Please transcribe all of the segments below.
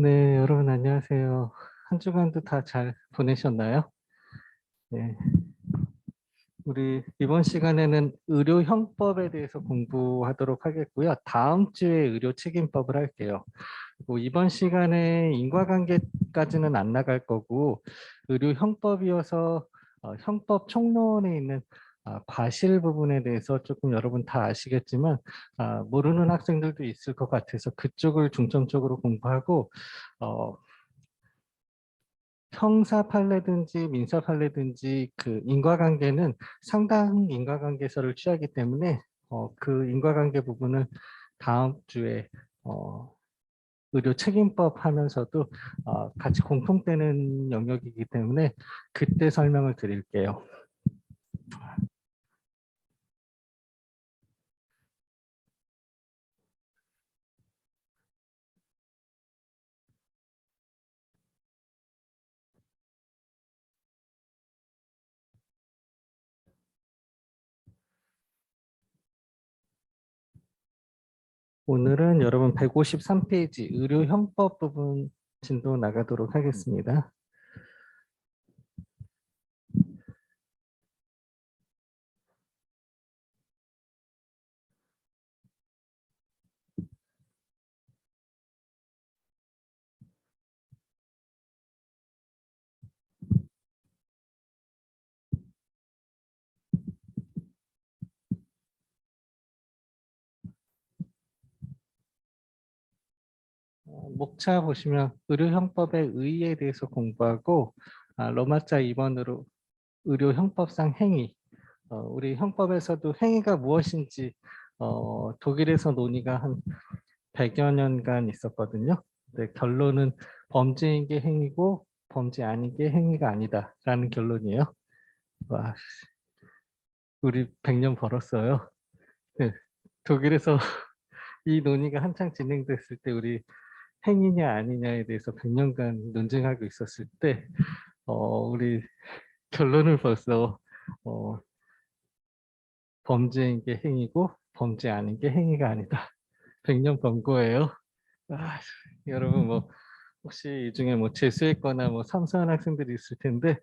네, 여러분 안녕하세요. 한 주간도 다 잘 보내셨나요? 네, 우리 이번 시간에는 의료 형법에 대해서 공부하도록 하겠고요. 다음 주에 의료 책임법을 할게요. 그리고 이번 시간에 인과관계까지는 안 나갈 거고 의료 형법이어서 형법 총론에 있는 과실 부분에 대해서 조금 여러분 다 아시겠지만 모르는 학생들도 있을 것 같아서 그쪽을 중점적으로 공부하고 어, 형사 판례든지 민사 판례든지 그 인과관계는 상당 인과관계서를 취하기 때문에 그 인과관계 부분을 다음 주에 어, 의료 책임법 하면서도 같이 공통되는 영역이기 때문에 그때 설명을 드릴게요. 오늘은 여러분 153페이지 의료 형법 부분 진도 나가도록 하겠습니다. 목차 보시면 의료형법의 의의에 대해서 공부하고 로마자 2번으로 의료형법상 행위, 우리 형법에서도 행위가 무엇인지 독일에서 논의가 한 100여 년간 있었거든요. 근데 결론은 범죄인 게 행위고 범죄 아닌 게 행위가 아니다라는 결론이에요. 와, 우리 100년 벌었어요. 네, 독일에서 이 논의가 한창 진행됐을 때 우리 행위냐 아니냐에 대해서 100년간 논쟁하고 있었을 때 우리 결론을 벌써 어, 범죄인 게 행위고 범죄 아닌 게 행위가 아니다. 100년 번 거예요. 아, 여러분 뭐 혹시 이 중에 뭐 재수했거나 뭐 삼수한 학생들이 있을 텐데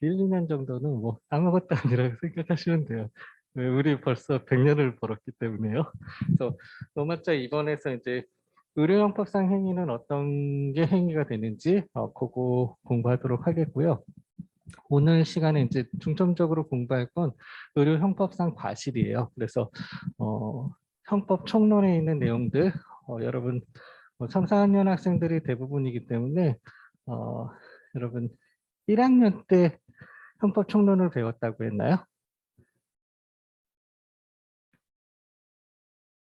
1, 2년 정도는 뭐 아무것도 아니라고 생각하시면 돼요. 왜 우리 벌써 100년을 벌었기 때문에요. 그래서 노마자 2번에서 이제 의료형법상 행위는 어떤 게 행위가 되는지 그거 공부하도록 하겠고요. 오늘 시간에 이제 중점적으로 공부할 건 의료형법상 과실이에요. 그래서 형법 총론에 있는 내용들 여러분 3, 4학년 학생들이 대부분이기 때문에 어, 여러분 1학년 때 형법 총론을 배웠다고 했나요?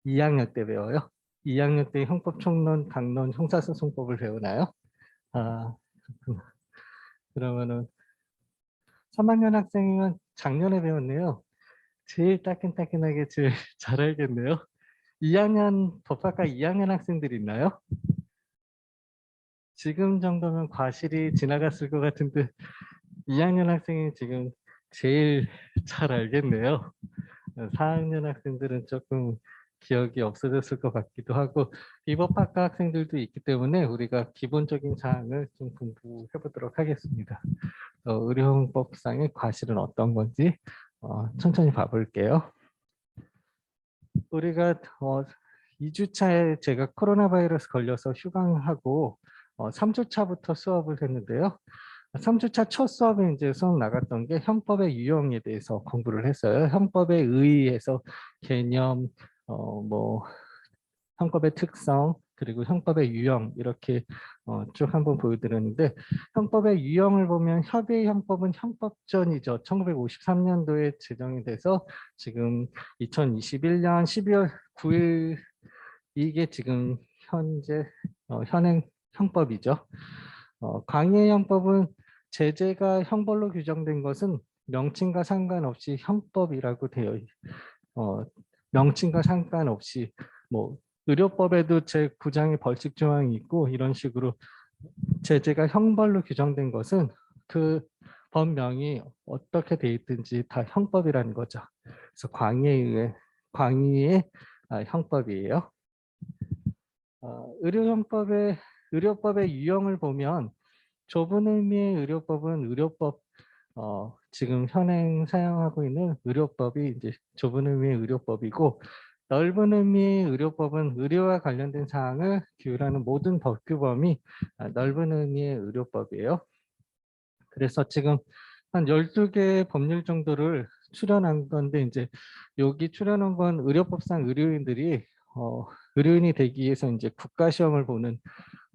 2학년 때 배워요? 2학년 때 형법 총론, 강론, 형사소송법을 배우나요? 아, 그렇구나. 그러면은 3학년 학생이면 작년에 배웠네요. 제일 따끈따끈하게 제일 잘 알겠네요. 2학년 법학과 2학년 학생들 있나요? 지금 정도면 과실이 지나갔을 것 같은데 2학년 학생이 지금 제일 잘 알겠네요. 4학년 학생들은 조금 기억이 없어졌을 것 같기도 하고 비법학과 학생들도 있기 때문에 우리가 기본적인 사항을 좀 공부해 보도록 하겠습니다. 의료용법상의 과실은 어떤 건지 천천히 봐볼게요. 우리가 2주차에 제가 코로나 바이러스 걸려서 휴강하고 3주차부터 수업을 했는데요. 3주차 첫 수업에 이제 수업 나갔던 게 형법의 유형에 대해서 공부를 했어요. 형법에 의의해서 개념, 뭐 형법의 특성, 그리고 형법의 유형 이렇게 쭉 한번 보여드렸는데 형법의 유형을 보면 협의의 형법은 형법전이죠. 1953년도에 제정이 돼서 지금 2021년 12월 9일 이게 지금 현재 현행 형법이죠. 광해 형법은 제재가 형벌로 규정된 것은 명칭과 상관없이 형법이라고 되어 명칭과 상관없이 뭐 의료법에도 제9장에 벌칙 조항이 있고 이런 식으로 제재가 형벌로 규정된 것은 그 법명이 어떻게 돼 있든지 다 형법이라는 거죠. 그래서 광의의 형법이에요. 의료형법의 의료법의 유형을 보면 좁은 의미의 의료법은 의료법 지금 현행 사용하고 있는 의료법이 이제 좁은 의미의 의료법이고 넓은 의미의 의료법은 의료와 관련된 사항을 규율하는 모든 법규범이 넓은 의미의 의료법이에요. 그래서 지금 한 12개의 법률 정도를 출연한 건데 이제 여기 출연한 건 의료법상 의료인들이 의료인이 되기 위해서 이제 국가시험을 보는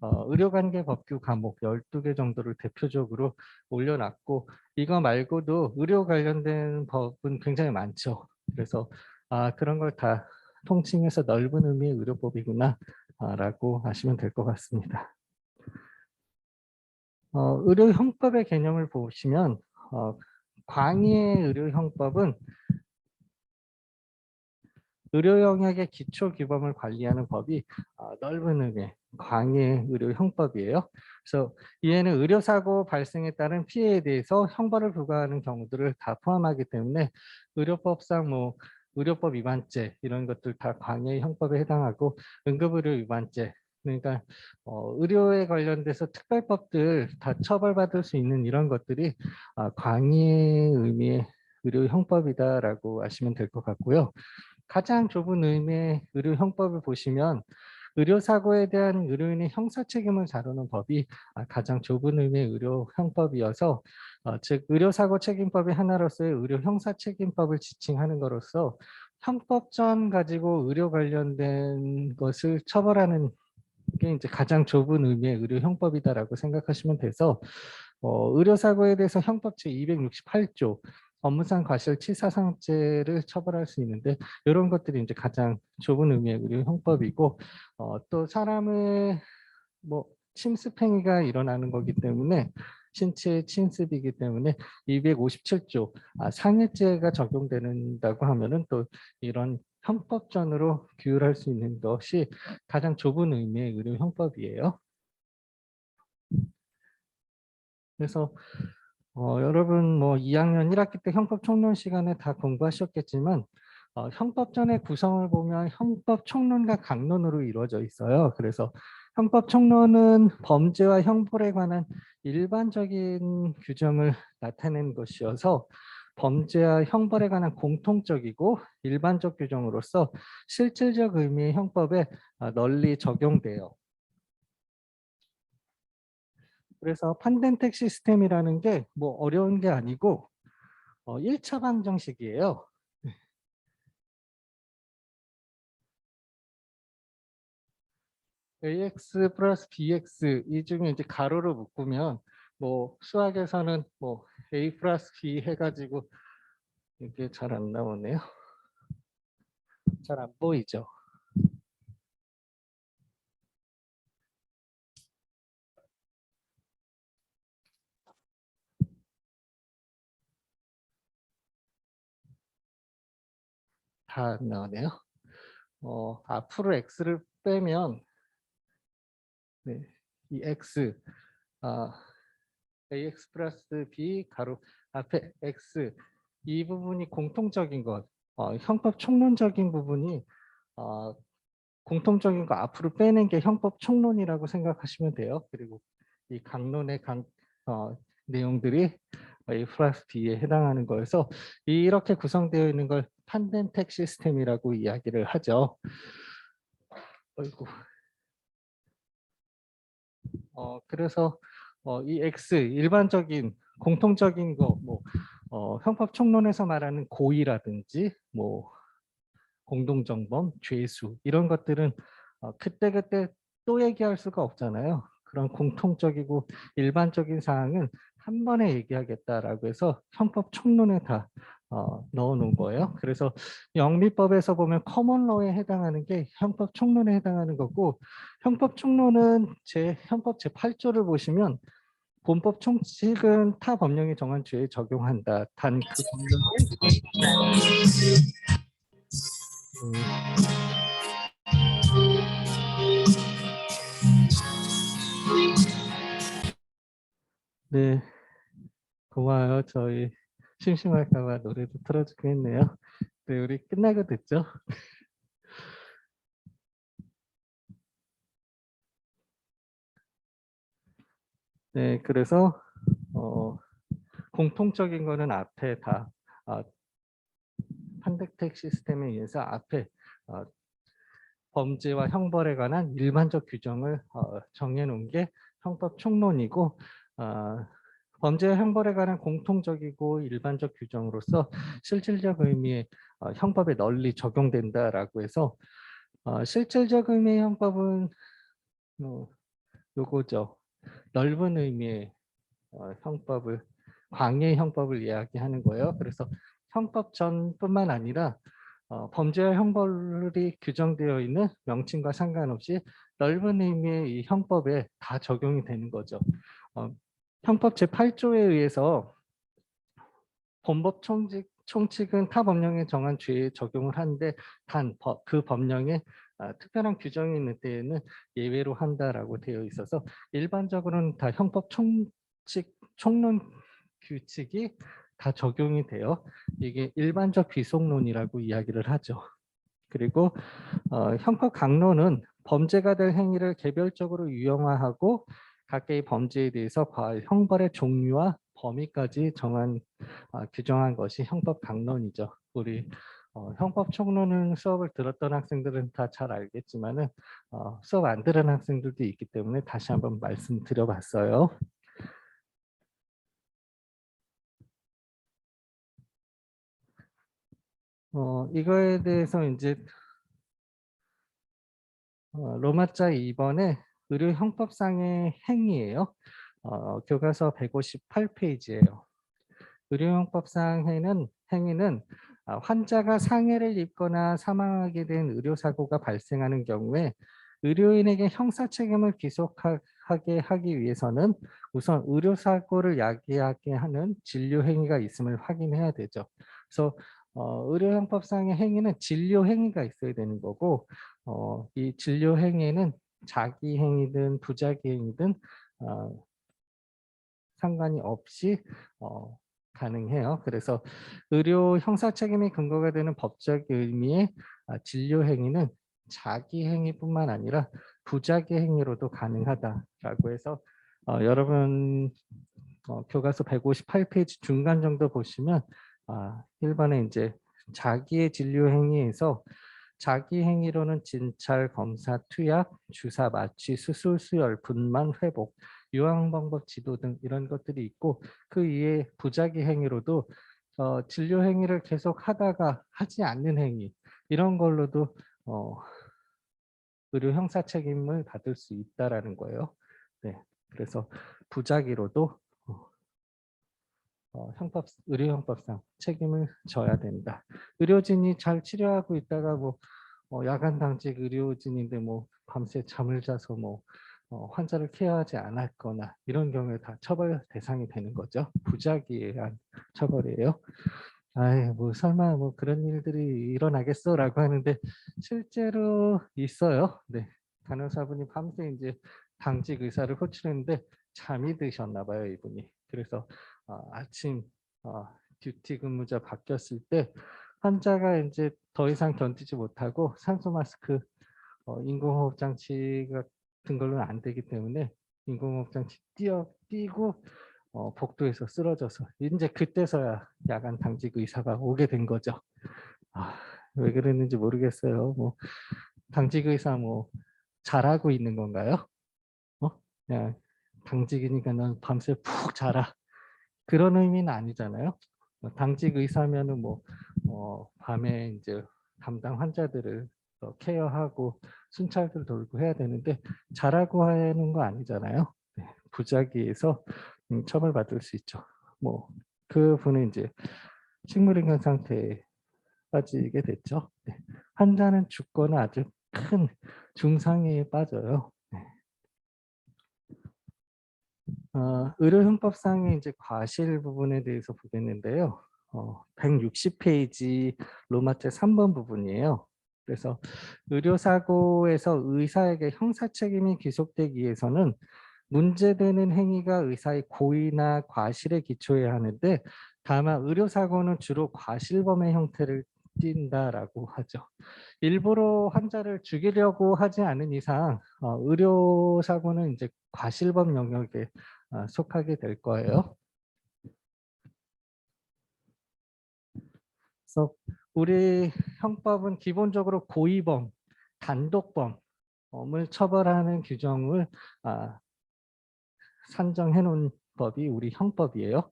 의료관계 법규 과목 12개 정도를 대표적으로 올려놨고 이거 말고도 의료 관련된 법은 굉장히 많죠. 그래서 그런 걸 다 통칭해서 넓은 의미의 의료법이구나 라고 하시면 될 것 같습니다. 의료형법의 개념을 보시면 광의의 의료형법은 의료 영역의 기초 규범을 관리하는 법이 넓은 의미의 광의의 의료형법이에요. 그래서 이에는 의료사고 발생에 따른 피해에 대해서 형벌을 부과하는 경우들을 다 포함하기 때문에 의료법상 뭐 의료법 위반죄 이런 것들 다 광의의 형법에 해당하고 응급의료 위반죄 그러니까 의료에 관련돼서 특별법들 다 처벌받을 수 있는 이런 것들이 광의의 의미의 의료형법이다라고 아시면 될 것 같고요. 가장 좁은 의미의 의료형법을 보시면 의료사고에 대한 의료인의 형사책임을 다루는 법이 가장 좁은 의미의 의료형법이어서 즉 의료사고 책임법의 하나로서의 의료형사책임법을 지칭하는 것으로서 형법전 가지고 의료 관련된 것을 처벌하는 게 이제 가장 좁은 의미의 의료형법이다라고 생각하시면 돼서 의료사고에 대해서 형법 제268조 업무상 과실치사상죄를 처벌할 수 있는데 이런 것들이 이제 가장 좁은 의미의 의료형법이고 또 사람의 뭐 침습행위가 일어나는 거기 때문에 신체 침습이기 때문에 257조 상해죄가 적용된다고 하면은 또 이런 형법전으로 규율할 수 있는 것이 가장 좁은 의미의 의료형법이에요. 그래서 여러분 뭐 2학년 1학기 때 형법 총론 시간에 다 공부하셨겠지만 형법전의 구성을 보면 형법 총론과 강론으로 이루어져 있어요. 그래서 형법 총론은 범죄와 형벌에 관한 일반적인 규정을 나타낸 것이어서 범죄와 형벌에 관한 공통적이고 일반적 규정으로서 실질적 의미의 형법에 널리 적용돼요. 그래서 판덴텍 시스템이라는 게 뭐 어려운 게 아니고 1차 방정식이에요. ax 플러스 bx 이 중에 이제 가로로 묶으면 뭐 수학에서는 뭐 a 플러스 b 해가지고 이게 잘 안 나오네요. 잘 안 보이죠? 다 안 나오네요. 앞으로 x를 빼면 네, 이 x ax 플러스 b 가로 앞에 x 이 부분이 공통적인 것 형법 총론적인 부분이 공통적인 거 앞으로 빼는 게 형법 총론이라고 생각하시면 돼요. 그리고 이 강론의 내용들이 A 플러스 B에 해당하는 거여서 이렇게 구성되어 있는 걸 판덴텍 시스템이라고 이야기를 하죠. 어이구. 그래서 이 X 일반적인 공통적인 거 뭐 형법 총론에서 말하는 고의라든지 뭐 공동정범, 죄수 이런 것들은 그때그때 또 얘기할 수가 없잖아요. 그런 공통적이고 일반적인 사항은 한 번에 얘기하겠다라고 해서 형법 총론에 다 넣어 놓은 거예요. 그래서 영미법에서 보면 커먼로에 해당하는 게 형법 총론에 해당하는 거고 형법 총론은 형법 제8조를 보시면 본법 총칙은 타 법령이 정한 죄에 적용한다. 단 그 법령에 네, 고마워요. 저희 심심할까 봐 노래도 틀어주긴 했네요. 네, 우리 끝나고 듣죠? 네, 그래서 공통적인 거는 앞에 다 판택 시스템에 의해서 앞에 어, 범죄와 형벌에 관한 일반적 규정을 정해놓은 게 형법 총론이고, 범죄와 형벌에 관한 공통적이고 일반적 규정으로서 실질적 의미의 형법에 널리 적용된다라고 해서, 실질적 의미의 형법은 요거죠. 넓은 의미의 형법을, 광의 형법을 이야기하는 거예요. 그래서 형법 전뿐만 아니라 범죄와 형벌이 규정되어 있는 명칭과 상관없이 넓은 의미의 이 형법에 다 적용이 되는 거죠. 형법 제8조에 의해서 범법 총칙은 타 법령에 정한 죄에 적용을 하는데, 단 그 법령에 특별한 규정이 있는 때에는 예외로 한다라고 되어 있어서, 일반적으로는 다 형법 총론 규칙이 다 적용이 돼요. 이게 일반적 귀속론이라고 이야기를 하죠. 그리고 형법 강론은 범죄가 될 행위를 개별적으로 유형화하고 각개의 범죄에 대해서 형벌의 종류와 범위까지 규정한 것이 형법 강론이죠. 우리 형법 총론은 수업을 들었던 학생들은 다 잘 알겠지만은 수업 안 들은 학생들도 있기 때문에 다시 한번 말씀드려봤어요. 이거에 대해서 이제 로마자 2번에 의료 형법상의 행위예요. 교과서 158페이지예요. 의료형법상 행위는 환자가 상해를 입거나 사망하게 된 의료사고가 발생하는 경우에 의료인에게 형사 책임을 귀속하게 하기 위해서는 우선 의료사고를 야기하게 하는 진료행위가 있음을 확인해야 되죠. 그래서 의료형법상의 행위는 진료행위가 있어야 되는 거고, 이 진료행위는 자기행위든 부자기행위든 상관이 없이 가능해요. 그래서 의료 형사 책임이 근거가 되는 법적 의미의 진료 행위는 자기 행위뿐만 아니라 부자기 행위로도 가능하다라고 해서, 여러분 교과서 158페이지 중간 정도 보시면 1번에 이제 자기의 진료 행위에서 자기 행위로는 진찰, 검사, 투약, 주사, 마취, 수술, 수혈, 분만, 회복, 유황 방법 지도 등 이런 것들이 있고, 그 이외에 부작위 행위로도 진료 행위를 계속 하다가 하지 않는 행위, 이런 걸로도 의료 형사 책임을 받을 수 있다라는 거예요. 네, 그래서 부작위로도 의료 형법상 책임을 져야 된다. 의료진이 잘 치료하고 있다가 야간 당직 의료진인데 밤새 잠을 자서 환자를 케어하지 않았거나 이런 경우에 다 처벌 대상이 되는 거죠. 부작위에 의한 처벌이에요. 아이, 설마 그런 일들이 일어나겠어라고 하는데 실제로 있어요. 네. 간호사분이 밤새 이제 당직 의사를 호출했는데 잠이 드셨나 봐요, 이분이. 그래서 아침 듀티 근무자 바뀌었을 때 환자가 이제 더 이상 견디지 못하고 산소 마스크, 인공호흡 장치 같은 걸로는 안 되기 때문에 인공호흡 장치 띄고 복도에서 쓰러져서 이제 그때서야 야간 당직 의사가 오게 된 거죠. 왜 그랬는지 모르겠어요. 당직 의사 잘하고 있는 건가요? 그냥 당직이니까 넌 밤새 푹 자라, 그런 의미는 아니잖아요. 당직 의사면은 밤에 이제 담당 환자들을 케어하고 순찰들 돌고 해야 되는데 잘하고 하는 거 아니잖아요. 네, 부작위에서 처벌받을 수 있죠. 그 분은 이제 식물인간 상태에 빠지게 됐죠. 네. 환자는 죽거나 아주 큰 중상해에 빠져요. 네. 의료형법상의 이제 과실 부분에 대해서 보겠는데요. 160페이지 로마체 3번 부분이에요. 그래서 의료사고에서 의사에게 형사책임이 귀속되기 위해서는 문제되는 행위가 의사의 고의나 과실에 기초해야 하는데, 다만 의료사고는 주로 과실범의 형태를 띈다라고 하죠. 일부러 환자를 죽이려고 하지 않은 이상 의료사고는 이제 과실범 영역에 속하게 될 거예요. 그래서 우리 형법은 기본적으로 고의범, 단독범을 처벌하는 규정을 산정해 놓은 법이 우리 형법이에요.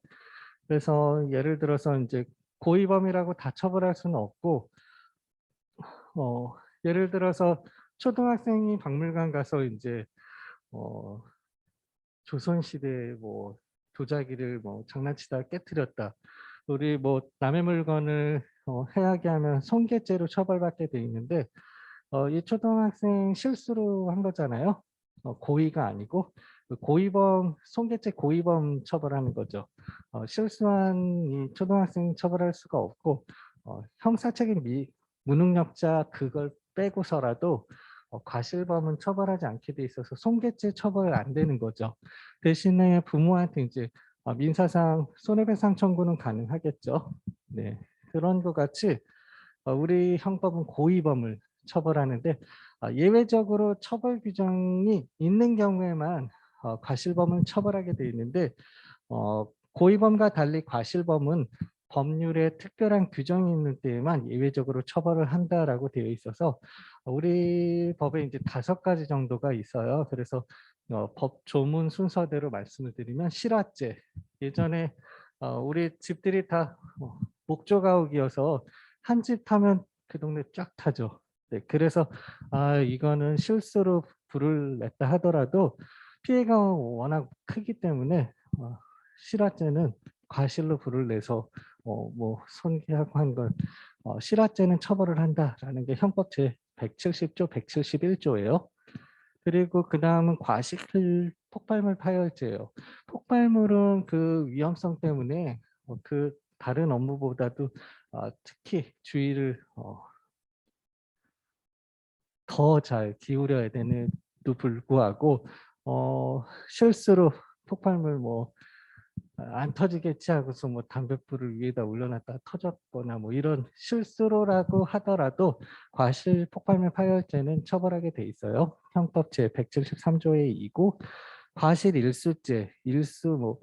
그래서 예를 들어서 이제 고의범이라고 다 처벌할 수는 없고, 예를 들어서 초등학생이 박물관 가서 이제 조선시대 뭐 도자기를 뭐 장난치다 깨뜨렸다. 우리 뭐 남의 물건을 해하게 하면 손괴죄로 처벌받게 돼 있는데, 이 초등학생 실수로 한 거잖아요. 고의가 아니고 그 고의범, 손괴죄 고의범 처벌하는 거죠. 실수한 이 초등학생 처벌할 수가 없고, 형사책임 무능력자 그걸 빼고서라도 과실범은 처벌하지 않게 돼 있어서 손괴죄 처벌 안 되는 거죠. 대신에 부모한테 이제 민사상 손해배상 청구는 가능하겠죠. 네, 그런 것 같이 우리 형법은 고의범을 처벌하는데, 예외적으로 처벌 규정이 있는 경우에만 과실범을 처벌하게 돼 있는데, 고의범과 달리 과실범은 법률에 특별한 규정이 있는 때에만 예외적으로 처벌을 한다라고 되어 있어서, 우리 법에 이제 5가지 정도가 있어요. 그래서 법 조문 순서대로 말씀을 드리면, 실화죄. 예전에 우리 집들이 다 목조가옥이어서 한 집 타면 그 동네 쫙 타죠. 네, 그래서 이거는 실수로 불을 냈다 하더라도 피해가 워낙 크기 때문에 실화죄는 과실로 불을 내서 뭐 손괴하고 한 걸 실화죄는 처벌을 한다라는 게 형법 제 170조, 171조예요. 그리고 그 다음은 과실 폭발물 파열죄예요. 폭발물은 그 위험성 때문에 그 다른 업무보다도 특히 주의를 더 잘 기울여야 되는도 불구하고 실수로 폭발물 뭐 안 터지겠지 하고서 뭐 담뱃불을 위에다 올려놨다가 터졌거나 뭐 이런 실수로라고 하더라도 과실 폭발물 파열죄는 처벌하게 돼 있어요. 형법 제 173조의 2고, 과실 일수죄, 일수 뭐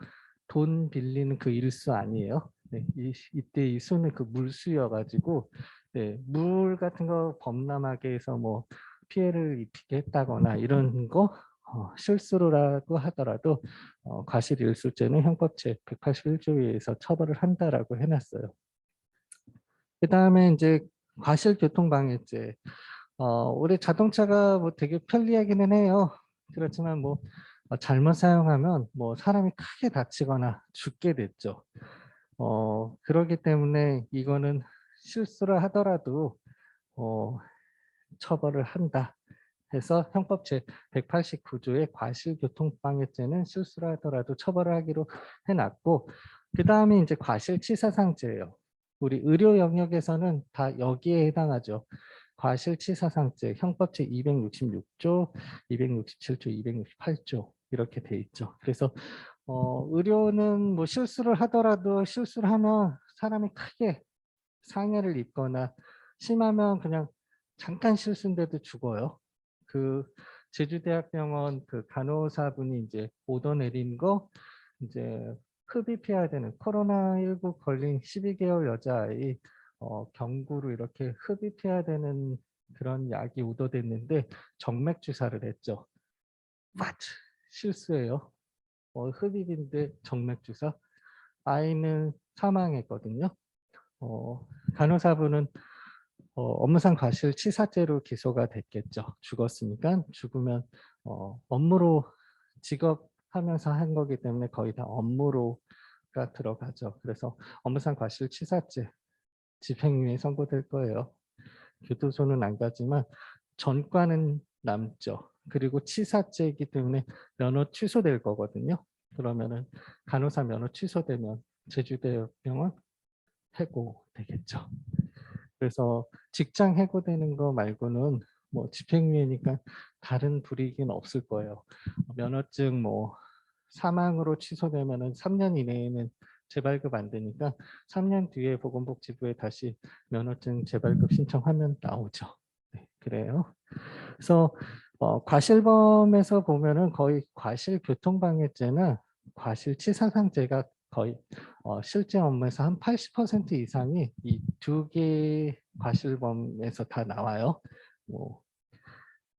돈 빌리는 그 일수 아니에요. 네, 이때 이 수는 그 물수여가지고, 네, 물 같은 거 범람하게 해서 뭐 피해를 입히게 했다거나 이런 거 실수로라고 하더라도 과실일수죄는 형법 제 181조에 의해서 처벌을 한다라고 해놨어요. 그 다음에 이제 과실교통방해죄. 우리 자동차가 뭐 되게 편리하기는 해요. 그렇지만 뭐 잘못 사용하면 뭐 사람이 크게 다치거나 죽게 됐죠. 그렇기 때문에 이거는 실수를 하더라도 처벌을 한다 해서 형법 제 189조의 과실교통방해죄는 실수를 하더라도 처벌을 하기로 해놨고, 그 다음에 이제 과실치사상죄예요. 우리 의료 영역에서는 다 여기에 해당하죠. 과실치사상죄 형법 제 266조, 267조, 268조 이렇게 돼 있죠. 그래서 의료는 뭐 실수를 하더라도 실수를 하면 사람이 크게 상해를 입거나 심하면 그냥 잠깐 실수인데도 죽어요. 그 제주대학병원 그 간호사분이 이제 오더 내린 거 이제 흡입해야 되는 코로나19 걸린 12개월 여자아이 경구로 이렇게 흡입해야 되는 그런 약이 오더됐는데 정맥 주사를 했죠. 실수예요. 흡입인데 정맥 주사. 아이는 사망했거든요. 간호사분은 업무상 과실치사죄로 기소가 됐겠죠. 죽었으니까 죽으면 업무로 직업하면서 한 거기 때문에 거의 다 업무로가 들어가죠. 그래서 업무상 과실치사죄 집행유예 선고될 거예요. 교도소는 안 가지만 전과는 남죠. 그리고 치사죄이기 때문에 면허 취소될 거거든요. 그러면은 간호사 면허 취소되면 제주대병원 해고 되겠죠. 그래서 직장 해고되는 거 말고는 뭐 집행유예니까 다른 불이익은 없을 거예요. 면허증 뭐 사망으로 취소되면은 3년 이내에는 재발급 안 되니까 3년 뒤에 보건복지부에 다시 면허증 재발급 신청하면 나오죠. 네, 그래요. 그래서 과실범에서 보면은 거의 과실교통방해죄나 과실치사상죄가 거의 실제 업무에서 한 80% 이상이 이 두 개의 과실범에서 다 나와요. 뭐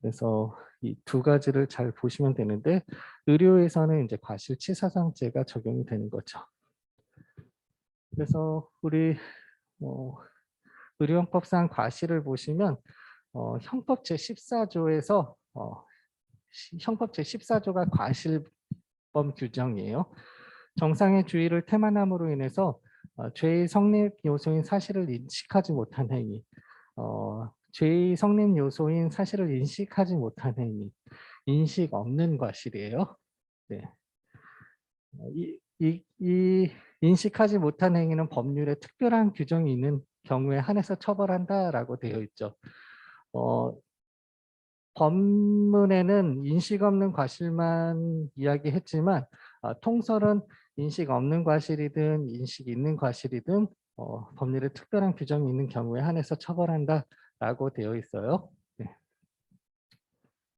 그래서 이 두 가지를 잘 보시면 되는데 의료에서는 이제 과실치사상죄가 적용이 되는 거죠. 그래서 우리 의료용법상 과실을 보시면 형법 제14조에서 형법 제14조가 과실범 규정이에요. 정상의 주의를 태만함으로 인해서 죄의 성립 요소인 사실을 인식하지 못한 행위, 죄의 성립 요소인 사실을 인식하지 못한 행위, 인식 없는 과실이에요. 네. 이 인식하지 못한 행위는 법률에 특별한 규정이 있는 경우에 한해서 처벌한다라고 되어 있죠. 법문에는 인식 없는 과실만 이야기했지만 통설은 인식 없는 과실이든 인식 있는 과실이든 법률에 특별한 규정이 있는 경우에 한해서 처벌한다라고 되어 있어요. 네.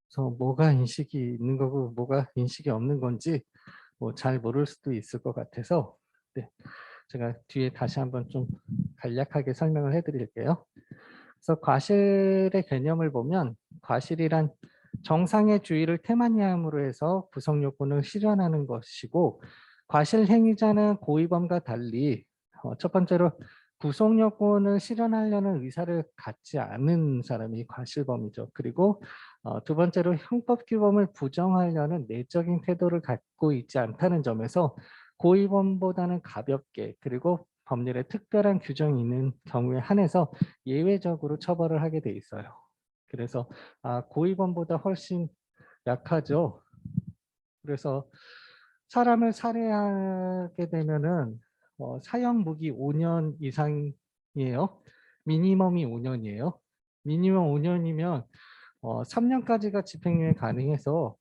그래서 뭐가 인식이 있는 거고 뭐가 인식이 없는 건지 뭐 잘 모를 수도 있을 것 같아서 네. 제가 뒤에 다시 한번 좀 간략하게 설명을 해드릴게요. 그래서 과실의 개념을 보면 과실이란 정상의 주의를 태만히 함으로 해서 구성 요건을 실현하는 것이고 과실 행위자는 고의범과 달리 첫 번째로 구성 요건을 실현하려는 의사를 갖지 않은 사람이 과실범이죠. 그리고 두 번째로 형법 규범을 부정하려는 내적인 태도를 갖고 있지 않다는 점에서 고의범보다는 가볍게 그리고 법률에 특별한 규정이 있는 경우에 한해서 예외적으로 처벌을 하게 돼 있어요. 그래서 고의범보다 훨씬 약하죠. 그래서 사람을 살해하게 되면은 사형 무기 5년 이상이에요. 미니멈이 5년이에요. 미니멈 5년이면 3년까지가 집행유예 가능해서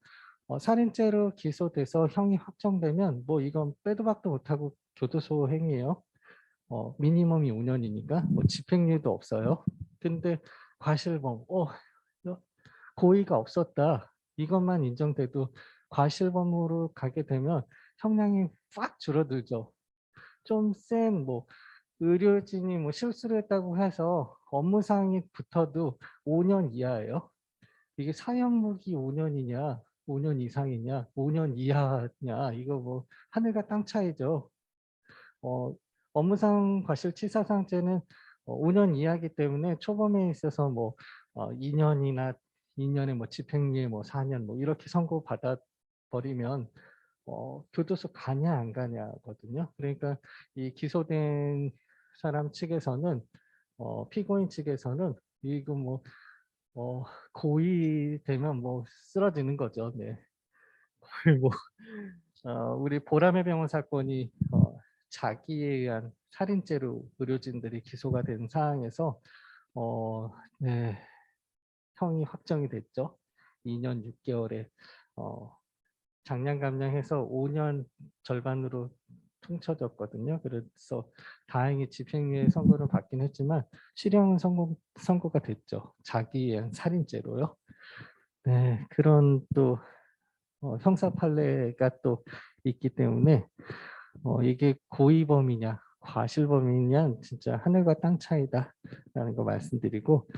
살인죄로 기소돼서 형이 확정되면 뭐 이건 빼도 박도 못하고 교도소 행위예요. 미니멈이 5년이니까 뭐 집행유예도 없어요. 근데 과실범, 고의가 없었다. 이것만 인정돼도 과실범으로 가게 되면 형량이 팍 줄어들죠. 좀 센 뭐 의료진이 뭐 실수를 했다고 해서 업무상이 붙어도 5년 이하예요. 이게 사형무기 5년이냐, 5년 이상이냐, 5년 이하냐, 이거 뭐 하늘과 땅 차이죠. 어, 업무상 과실치사상죄는 5년 이하기 때문에 초범에 있어서 뭐 2년이나 2년에 뭐 집행유예 뭐 4년 뭐 이렇게 선고받아 버리면 교도소 가냐 안 가냐거든요. 그러니까 이 기소된 사람 측에서는 피고인 측에서는 이거 뭐 고의 되면 뭐 쓰러지는 거죠. 네. 그리고 우리 보람의 병원 사건이 자기에 의한 살인죄로 의료진들이 기소가 된 사항에서 네, 형이 확정이 됐죠. 2년 6개월에 장량 감량해서 5년 절반으로 퉁쳐졌거든요. 그래서 다행히 집행유예 선고를 받긴 했지만 실형은 선고가 됐죠. 자기에 의한 살인죄로요. 네, 그런 또 형사 판례가 또 있기 때문에 이게 고의범이냐 과실범이냐 진짜 하늘과 땅 차이다라는 거 말씀드리고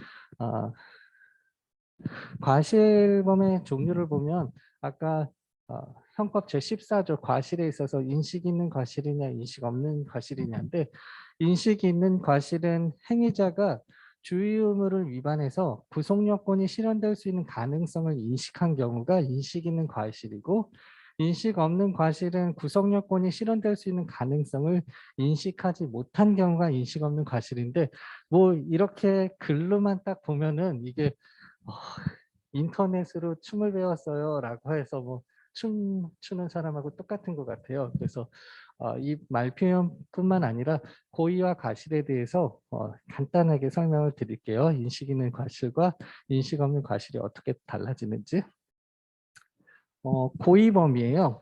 과실범의 종류를 보면 아까 형법 제14조 과실에 있어서 인식 있는 과실이냐 인식 없는 과실이냐인데 인식 있는 과실은 행위자가 주의 의무를 위반해서 구속요건이 실현될 수 있는 가능성을 인식한 경우가 인식 있는 과실이고 인식 없는 과실은 구속요건이 실현될 수 있는 가능성을 인식하지 못한 경우가 인식 없는 과실인데 뭐 이렇게 글로만 딱 보면은 이게 인터넷으로 춤을 배웠어요 라고 해서 뭐 춤 추는 사람하고 똑같은 것 같아요. 그래서 이 말표현뿐만 아니라 고의와 과실에 대해서 간단하게 설명을 드릴게요. 인식 있는 과실과 인식 없는 과실이 어떻게 달라지는지. 고의범이에요.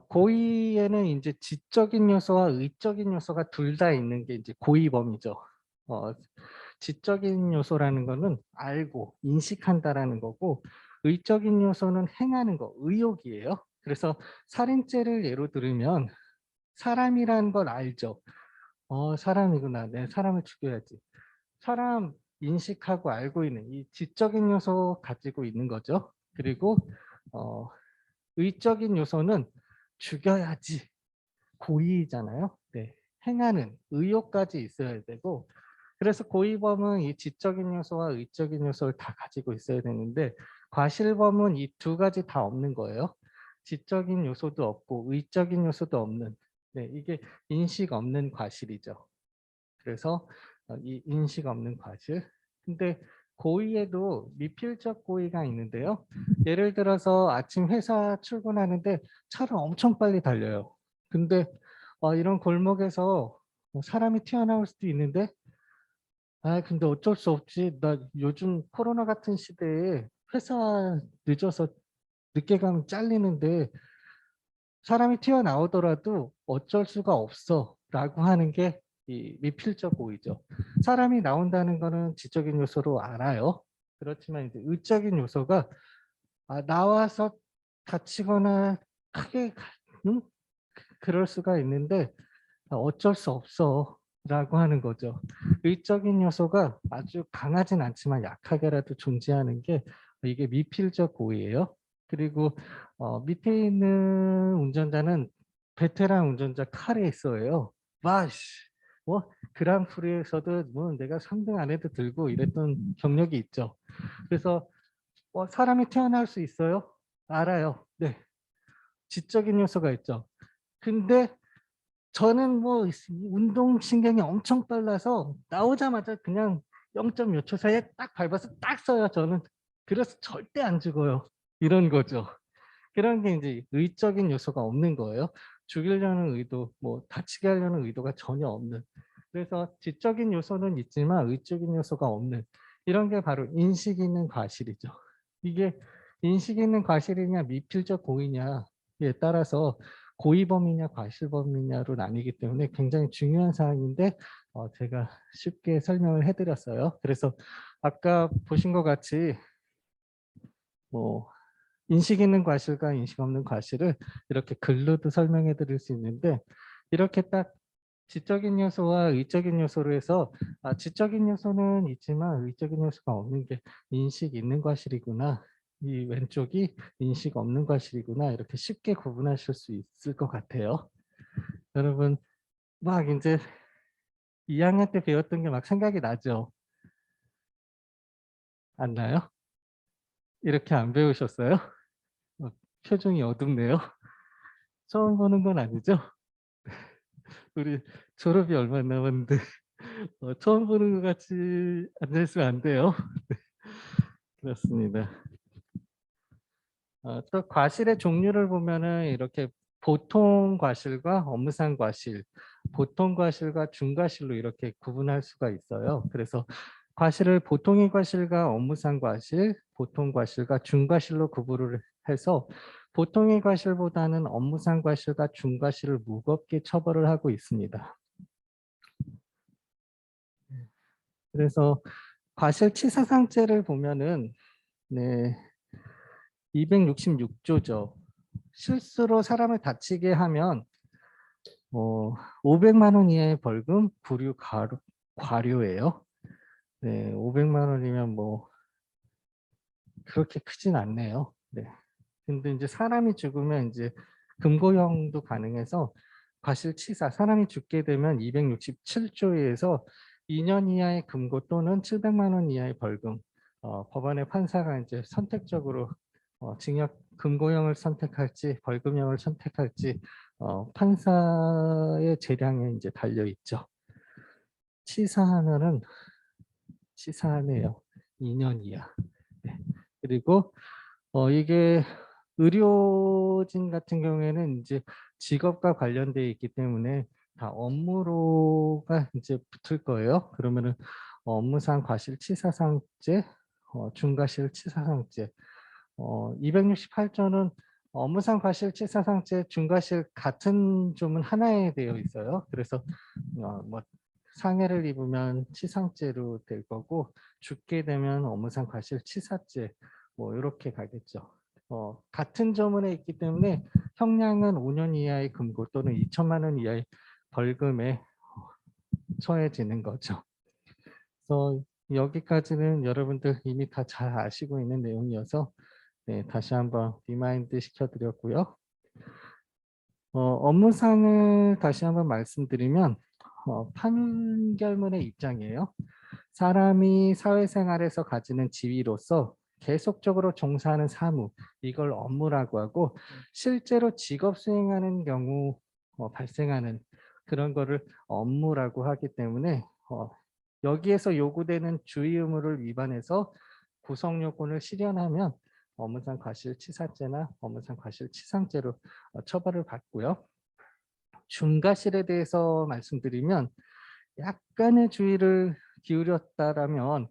고의에는 이제 지적인 요소와 의적인 요소가 둘 다 있는 게 이제 고의범이죠. 지적인 요소라는 거는 알고 인식한다라는 거고 의적인 요소는 행하는 거, 의욕이에요. 그래서 살인죄를 예로 들으면 사람이라는 걸 알죠. 사람이구나. 내 사람을 죽여야지. 사람 인식하고 알고 있는 이 지적인 요소 가지고 있는 거죠. 그리고 어, 의적인 요소는 죽여야지. 고의잖아요. 네. 행하는 의욕까지 있어야 되고, 그래서 고의범은 이 지적인 요소와 의적인 요소를 다 가지고 있어야 되는데, 과실범은 이 두 가지 다 없는 거예요. 지적인 요소도 없고 의적인 요소도 없는, 네, 이게 인식 없는 과실이죠. 그래서 이 인식 없는 과실. 근데 고의에도 미필적 고의가 있는데요. 예를 들어서 아침 회사 출근하는데 차를 엄청 빨리 달려요. 근데 이런 골목에서 사람이 튀어나올 수도 있는데, 근데 어쩔 수 없지. 나 요즘 코로나 같은 시대에 회사 늦어서 늦게 가면 잘리는데 사람이 튀어나오더라도 어쩔 수가 없어 라고 하는 게 이 미필적 고의죠. 사람이 나온다는 거는 지적인 요소로 알아요. 그렇지만 이제 의적인 요소가 나와서 다치거나 크게 응? 그럴 수가 있는데 어쩔 수 없어 라고 하는 거죠. 의적인 요소가 아주 강하진 않지만 약하게라도 존재하는 게 이게 미필적 고의예요. 그리고 밑에 있는 운전자는 베테랑 운전자 카레이서예요. 와씨, 뭐 그랑프리에서도 뭐 내가 3등 안에도 들고 이랬던 경력이 있죠. 그래서 사람이 태어날 수 있어요? 알아요. 네, 지적인 요소가 있죠. 근데 저는 뭐 운동신경이 엄청 빨라서 나오자마자 그냥 0점 몇 초 사이에 딱 밟아서 딱 써요, 저는. 그래서 절대 안 죽어요. 이런 거죠. 그런 게 이제 의적인 요소가 없는 거예요. 죽이려는 의도, 뭐 다치게 하려는 의도가 전혀 없는. 그래서 지적인 요소는 있지만 의적인 요소가 없는, 이런 게 바로 인식 있는 과실이죠. 이게 인식 있는 과실이냐 미필적 고의냐에 따라서 고의범이냐 과실범이냐로 나뉘기 때문에 굉장히 중요한 사항인데 제가 쉽게 설명을 해드렸어요. 그래서 아까 보신 것 같이 뭐 인식 있는 과실과 인식 없는 과실을 이렇게 글로도 설명해 드릴 수 있는데, 이렇게 딱 지적인 요소와 의적인 요소로 해서 지적인 요소는 있지만 의적인 요소가 없는 게 인식 있는 과실이구나, 이 왼쪽이 인식 없는 과실이구나, 이렇게 쉽게 구분하실 수 있을 것 같아요. 여러분 막 이제 2학년 때 배웠던 게 막 생각이 나죠? 안 나요? 이렇게 안 배우셨어요? 표정이 어둡네요. 처음 보는 건 아니죠? 우리 졸업이 얼마 안 남았는데 처음 보는 것 같이 앉아있으면 안 돼요. 네, 그렇습니다. 또 과실의 종류를 보면은 이렇게 보통 과실과 업무상 과실, 보통 과실과 중과실로 이렇게 구분할 수가 있어요. 그래서 과실을 보통의 과실과 업무상 과실, 보통 과실과 중과실로 구분을 해서 보통의 과실보다는 업무상 과실과 중과실을 무겁게 처벌을 하고 있습니다. 그래서 과실치사상죄를 보면은 네, 266조죠. 실수로 사람을 다치게 하면 500만 원 이하의 벌금, 구류, 과료예요. 네, 500만 원이면 뭐 그렇게 크진 않네요. 네. 근데 이제 사람이 죽으면 이제 금고형도 가능해서 과실치사, 사람이 죽게 되면 267조에서 2년 이하의 금고 또는 700만 원 이하의 벌금. 법원의 판사가 이제 선택적으로 징역 금고형을 선택할지 벌금형을 선택할지 판사의 재량에 이제 달려 있죠. 치사하면은 치사하네요. 2년 이하. 네. 그리고 이게 의료진 같은 경우에는 이제 직업과 관련되어 있기 때문에 다 업무로가 이제 붙을 거예요. 그러면은 업무상 과실치사상죄, 중과실치사상죄. 268조는 업무상 과실치사상죄, 중과실 같은 조문 하나에 되어 있어요. 그래서 뭐 상해를 입으면 치상죄로 될 거고 죽게 되면 업무상 과실치사죄, 뭐 이렇게 가겠죠. 같은 조문에 있기 때문에 형량은 5년 이하의 금고 또는 2천만 원 이하의 벌금에 처해지는 거죠. 그래서 여기까지는 여러분들 이미 다 잘 아시고 있는 내용이어서 네, 다시 한번 리마인드 시켜드렸고요. 업무상을 다시 한번 말씀드리면 판결문의 입장이에요. 사람이 사회생활에서 가지는 지위로서 계속적으로 종사하는 사무, 이걸 업무라고 하고 실제로 직업 수행하는 경우 발생하는 그런 거를 업무라고 하기 때문에 여기에서 요구되는 주의 의무를 위반해서 구성요건을 실현하면 업무상 과실치사죄나 업무상 과실치상죄로 처벌을 받고요. 중과실에 대해서 말씀드리면 약간의 주의를 기울였다라면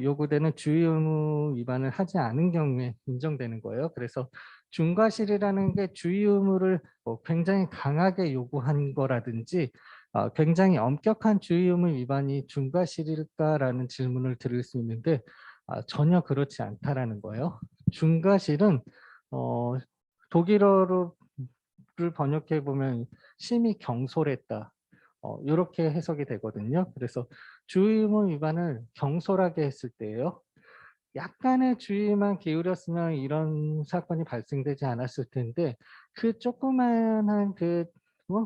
요구되는 주의 의무 위반을 하지 않은 경우에 인정되는 거예요. 그래서 중과실이라는 게 주의 의무를 굉장히 강하게 요구한 거라든지 굉장히 엄격한 주의 의무 위반이 중과실일까라는 질문을 드릴 수 있는데 전혀 그렇지 않다라는 거예요. 중과실은 독일어를 번역해 보면 심히 경솔했다. 이렇게 해석이 되거든요. 그래서 주의 의무 위반을 경솔하게 했을 때예요. 약간의 주의만 기울였으면 이런 사건이 발생되지 않았을 텐데 그 조그만한 그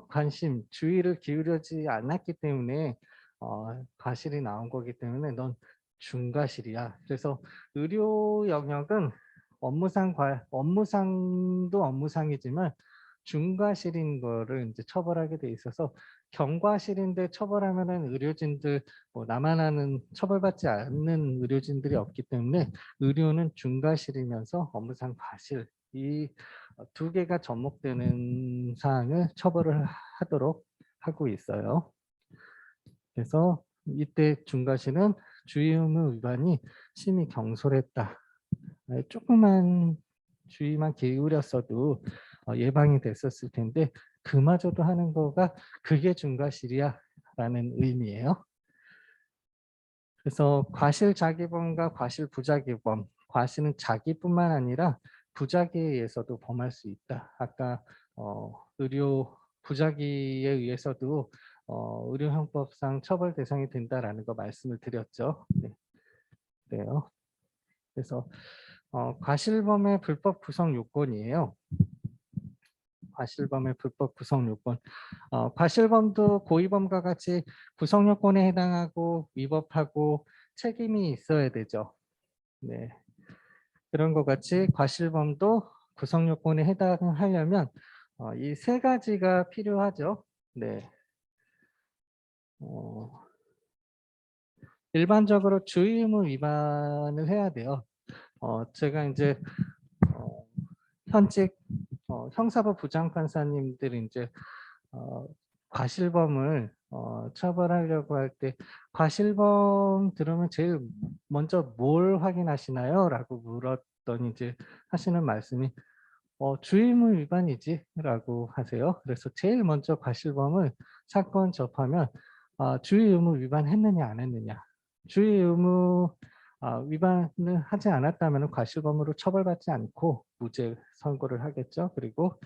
관심, 주의를 기울여지 않았기 때문에 과실이 나온 거기 때문에 넌 중과실이야. 그래서 의료 영역은 업무상도 업무상이지만 중과실인 거를 이제 처벌하게 돼 있어서 경과실인데 처벌하면은 의료진들 나만 하는 처벌받지 않는 의료진들이 없기 때문에 의료는 중과실이면서 업무상 과실 이 두 개가 접목되는 사항을 처벌을 하도록 하고 있어요. 그래서 이때 중과실은 주의 의무 위반이 심히 경솔했다. 조그만 주의만 기울였어도 예방이 됐었을 텐데 그마저도 하는 거가 그게 중과실이야 라는 의미예요. 그래서 과실자기범과 과실부자기범, 과실은 자기뿐만 아니라 부자기에 의해서도 범할 수 있다. 아까 의료 부자기에 의해서도 의료형법상 처벌 대상이 된다라는 거 말씀을 드렸죠. 네, 그래요. 그래서 과실범의 불법 구성 요건이에요. 과실범의 불법 구성 요건. 과실범도 고의범과 같이 구성 요건에 해당하고 위법하고 책임이 있어야 되죠. 네. 그런 것 같이 과실범도 구성 요건에 해당하려면 이 세 가지가 필요하죠. 네. 일반적으로 주의 의무 위반을 해야 돼요. 제가 이제 현직 형사부 부장판사님들이 이제 과실범을 처벌하려고 할 때 과실범 들으면 제일 먼저 뭘 확인하시나요? 라고 물었더니 이제 하시는 말씀이 주의의무 위반이지 라고 하세요. 그래서 제일 먼저 과실범을 사건 접하면 주의의무 위반했느냐 안 했느냐. 주의의무 위반을 하지 않았다면 과실범으로 처벌받지 않고 무죄 선고를 하겠죠. 그리고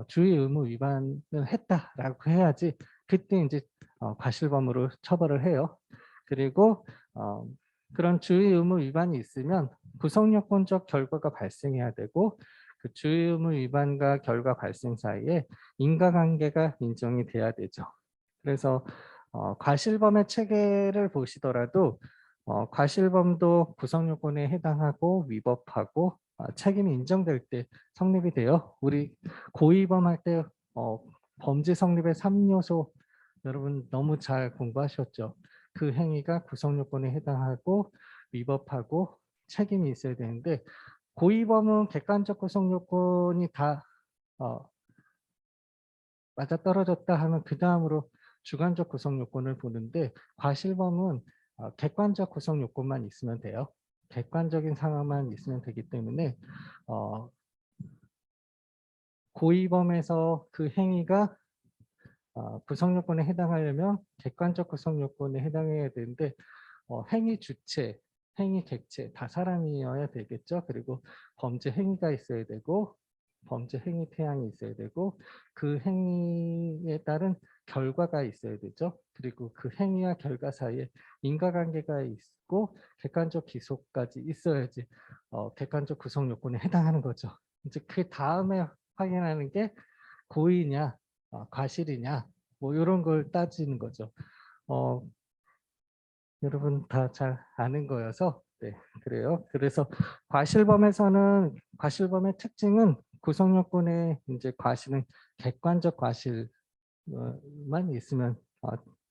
주의의무 위반을 했다라고 해야지 그때 이제 과실범으로 처벌을 해요. 그리고 그런 주의의무 위반이 있으면 구성요건적 결과가 발생해야 되고 그 주의의무 위반과 결과 발생 사이에 인과관계가 인정이 돼야 되죠. 그래서 과실범의 체계를 보시더라도 과실범도 구성요건에 해당하고 위법하고 책임이 인정될 때 성립이 돼요. 우리 고의범 할 때 범죄 성립의 3요소 여러분 너무 잘 공부하셨죠. 그 행위가 구성요건에 해당하고 위법하고 책임이 있어야 되는데 고의범은 객관적 구성 요건이 다 맞아떨어졌다 하면 그 다음으로 주관적 구성 요건을 보는데 과실범은 객관적 구성 요건만 있으면 돼요. 객관적인 상황만 있으면 되기 때문에 고의범에서 그 행위가 구성 요건에 해당하려면 객관적 구성 요건에 해당해야 되는데 행위 주체 행위 객체 다 사람이어야 되겠죠. 그리고 범죄 행위가 있어야 되고 범죄 행위 태양이 있어야 되고 그 행위에 따른 결과가 있어야 되죠. 그리고 그 행위와 결과 사이에 인과관계가 있고 객관적 기소까지 있어야지 객관적 구성 요건에 해당하는 거죠. 이제 그 다음에 확인하는 게 고의냐 과실이냐 뭐 이런 걸 따지는 거죠. 어, 여러분 다 잘 아는 거여서 네, 그래요. 그래서 과실범에서는 과실범의 특징은 구성 요건에 이제 과실은 객관적 과실만 있으면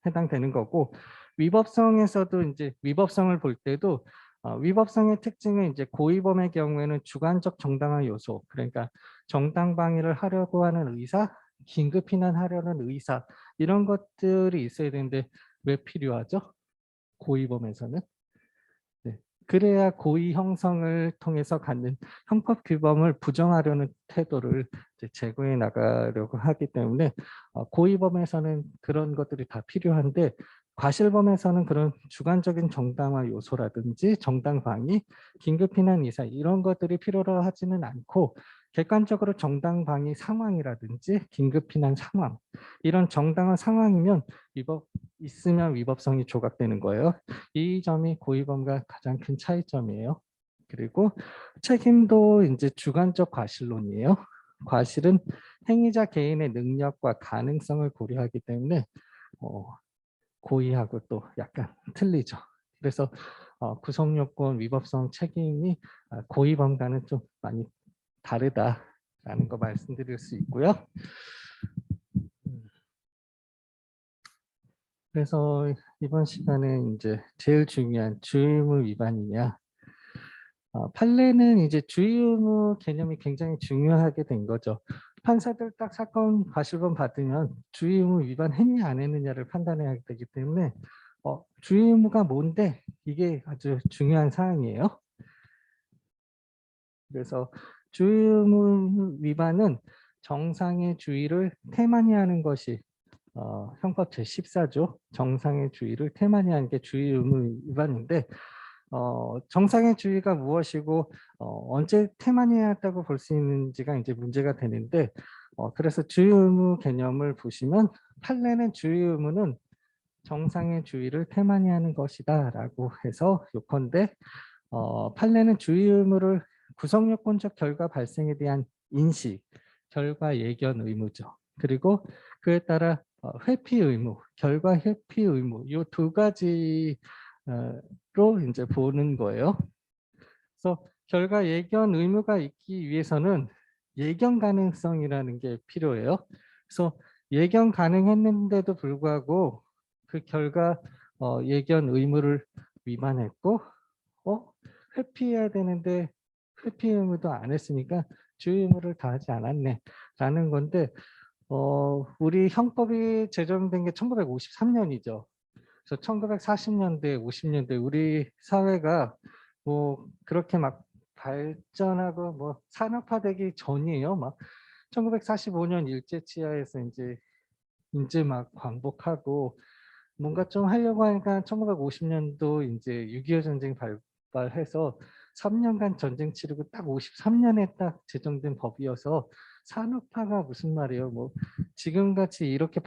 해당되는 거고 위법성에서도 이제 위법성을 볼 때도 위법성의 특징은 이제 고의범의 경우에는 주관적 정당한 요소 그러니까 정당 방위를 하려고 하는 의사, 긴급 피난하려는 의사 이런 것들이 있어야 되는데 왜 필요하죠? 고의범에서는 네. 그래야 고의 형성을 통해서 갖는 형법 규범을 부정하려는 태도를 이제 제거해 나가려고 하기 때문에 고의범에서는 그런 것들이 다 필요한데 과실범에서는 그런 주관적인 정당화 요소라든지 정당 방위, 긴급 피난 이사 이런 것들이 필요로 하지는 않고 객관적으로 정당 방위 상황이라든지 긴급 피난 상황 이런 정당한 상황이면 위법 있으면 위법성이 조각되는 거예요. 이 점이 고의범과 가장 큰 차이점이에요. 그리고 책임도 이제 주관적 과실론이에요. 과실은 행위자 개인의 능력과 가능성을 고려하기 때문에 고의하고 또 약간 틀리죠. 그래서 구성요건 위법성 책임이 고의범과는 좀 많이 다르다라는 거 말씀드릴 수 있고요. 그래서 이번 시간에 이제 제일 중요한 주의의무 위반이냐 판례는 이제 주의의무 개념이 굉장히 중요하게 된 거죠. 판사들 딱 사건 과실범 받으면 주의의무 위반했냐 안 했느냐를 판단해야 되기 때문에 주의의무가 뭔데 이게 아주 중요한 사항이에요. 그래서 주의의무 위반은 정상의 주의를 태만히 하는 것이 형법 제14조 정상의 주의를 태만히 하는 게 주의의무 위반인데 정상의 주의가 무엇이고 언제 태만해야 한다고 볼 수 있는지가 이제 문제가 되는데 그래서 주의 의무 개념을 보시면 판례는 주의 의무는 정상의 주의를 태만히 하는 것이다 라고 해서 요컨대 판례는 주의 의무를 구성요건적 결과 발생에 대한 인식, 결과 예견 의무죠. 그리고 그에 따라 회피 의무, 결과 회피 의무 이 두 가지로 이제 보는 거예요. 그래서 결과 예견 의무가 있기 위해서는 예견 가능성이라는 게 필요해요. 그래서 예견 가능했는데도 불구하고 그 결과 예견 의무를 위반했고 회피해야 되는데 회피 의무도 안 했으니까 주의 의무를 다하지 않았네 라는 건데 우리 형법이 제정된 게 1953년이죠. 그래서 1940년대, 50년대 우리 사회가 뭐 그렇게 막 발전하고 뭐 산업화되기 전이에요. 막 1945년 일제치하에서 이제 막 광복하고 뭔가 좀 하려고 하니까 1950년도 이제 6.25 전쟁 발발해서 3년간 전쟁 치르고 딱 53년에 딱 제정된 법이어서 산업화가 무슨 말이에요. 뭐 지금같이 이렇게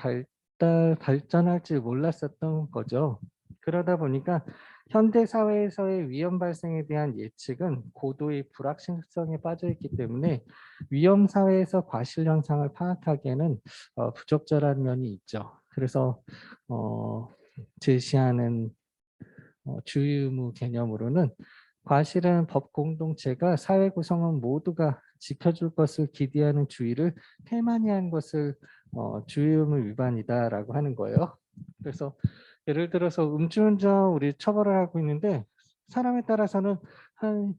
발전할 줄 몰랐었던 거죠. 그러다 보니까 현대 사회에서의 위험 발생에 대한 예측은 고도의 불확실성에 빠져 있기 때문에 위험 사회에서 과실 현상을 파악하기에는 부적절한 면이 있죠. 그래서 제시하는 주의 의무 개념으로는 과실은 법 공동체가 사회 구성원 모두가 지켜줄 것을 기대하는 주의를 태만히 한 것을 주의 의무 위반이다라고 하는 거예요. 그래서 예를 들어서 음주운전 우리 처벌을 하고 있는데 사람에 따라서는 한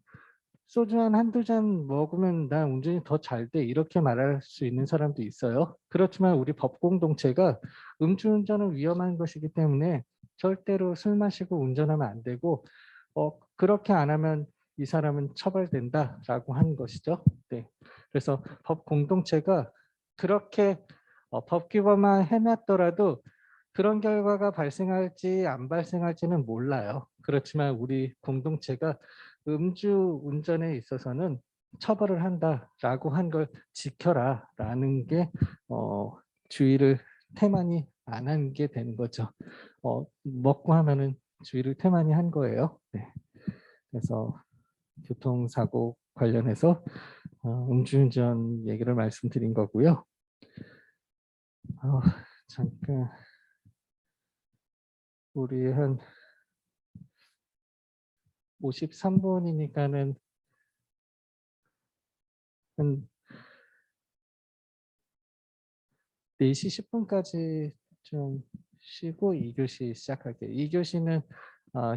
소주 한두 잔 먹으면 나 운전이 더 잘 돼 이렇게 말할 수 있는 사람도 있어요. 그렇지만 우리 법 공동체가 음주운전은 위험한 것이기 때문에 절대로 술 마시고 운전하면 안 되고 그렇게 안 하면 이 사람은 처벌된다라고 하는 것이죠. 네. 그래서 법 공동체가 그렇게 법 규범만 해놨더라도 그런 결과가 발생할지 안 발생할지는 몰라요. 그렇지만 우리 공동체가 음주 운전에 있어서는 처벌을 한다라고 한 걸 지켜라라는 게 주의를 태만히 안 한 게 되는 거죠. 먹고 하면은 주의를 태만히 한 거예요. 네. 그래서 교통사고 관련해서 음주운전 얘기를 말씀드린 거고요. 잠깐 우리 한 53분이니까는 한 4시 10분까지 좀 쉬고 2교시 시작할게요. 2교시는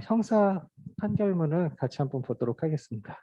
형사 판결문을 같이 한번 보도록 하겠습니다.